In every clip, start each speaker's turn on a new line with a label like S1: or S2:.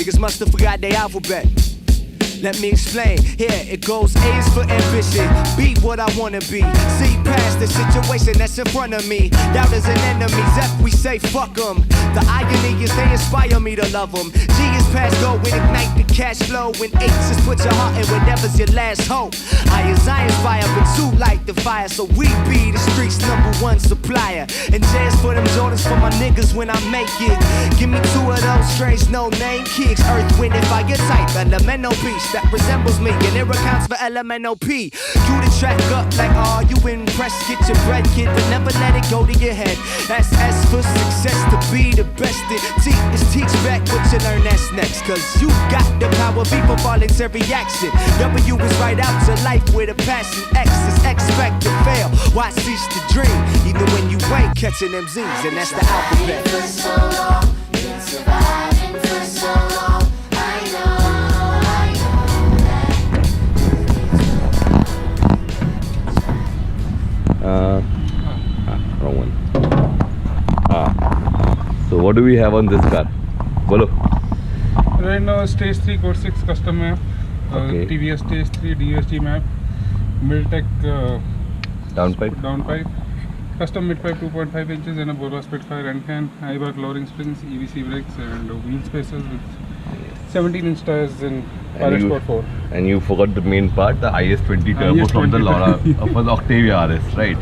S1: Niggas must have forgot their alphabet. Let me explain. Here it goes. A is for ambition. Be what I wanna be. See past the situation that's in front of me. Doubters and enemies. F we say fuck them. The irony is they inspire me to love them. G is past go and ignite the cash flow. When H is put your heart in whatever's your last hope. I inspire, but two light the fire. So we be the streets' #1 supplier. And J's for them Jordans for my niggas when I make it. Give me 2 of those strange no name kicks. Earth, wind, and fire type. Elemental beast that resembles me, and it accounts for elemental P. Cue the track up like, oh, you impressed, get your bread, kid, but never let it go to your head. That's S for success, to be the best. T is teach back what you learn, that's next. Cause you got the power, B for voluntary action. W is right out to life with a passion. X is expect to fail, why cease to dream? Even when you ain't catching them Z's, and that's the alphabet.
S2: For so long, been surviving for so long.
S3: Wrong one. So what do we have on this car? Bolo.
S4: Right now Stage 3 Code6 custom map,
S3: Okay.
S4: TVS Stage 3 DSG map, milltek
S3: Downpipe.
S4: custom mid-pipe 2.5 inches and a borla Spitfire end can, high bar lowering springs, EVC brakes and wheel spacers with 17-inch tires in RS Sport 4.
S3: And you forgot the main part, the IS20 turbo from the for the Octavia RS, right?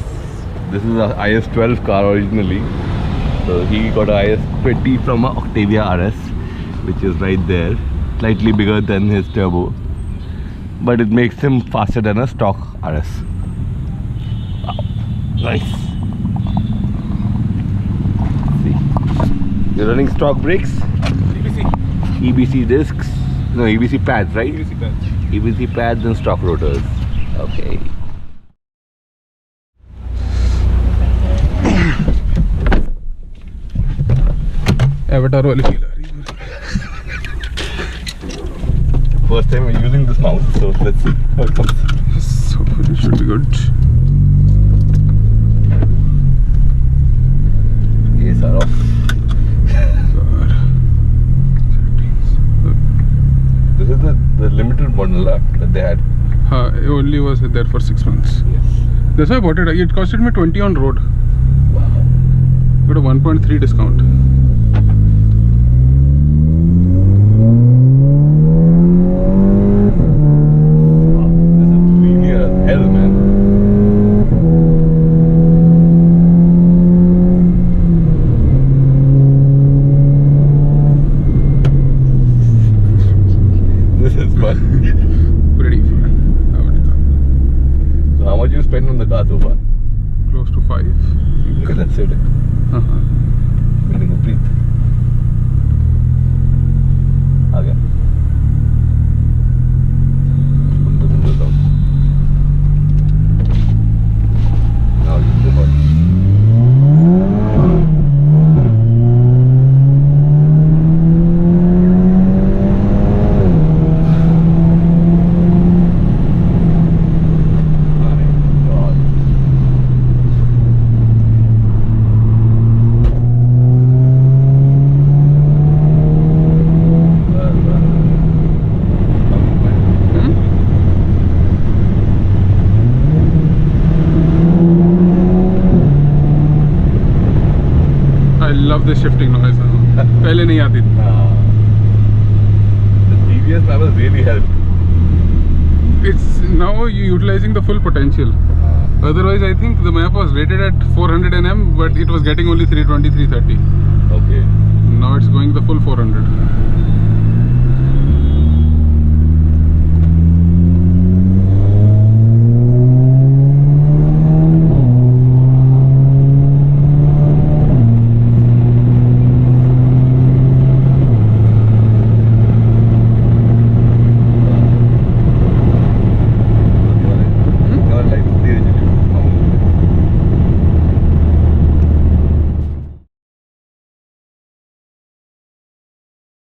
S3: This is a IS12 car originally. So he got a IS20 from a Octavia RS, which is right there, slightly bigger than his turbo, but it makes him faster than a stock RS. Wow, nice. See, you're running stock brakes, EBC discs, no EBC pads, right?
S4: EVC pads.
S3: EBC pads and stock rotors. Okay.
S4: Avatar wali feel aa rahi hai.
S3: First time we're using this mount, so let's see how it comes.
S4: So it should be good.
S3: Yes, are off. This is the limited model that they had.
S4: It only was there for 6 months.
S3: Yes.
S4: That's why I bought it. It costed me 20 on road.
S3: Wow.
S4: Got a 1.3 discount. Pretty fun.
S3: So how much you spend on the car so far?
S4: Close to 5.
S3: Look at that sitting. Building a breathe. Okay. Put the windows down. Now you live on.
S4: love the shifting noise now. पहले नहीं आती थी.
S3: The TVS map has really helped.
S4: It's now you utilizing the full potential. Otherwise, I think the map was rated at 400 Nm, but it was getting only 320, 330.
S3: Okay.
S4: Now it's going the full 400.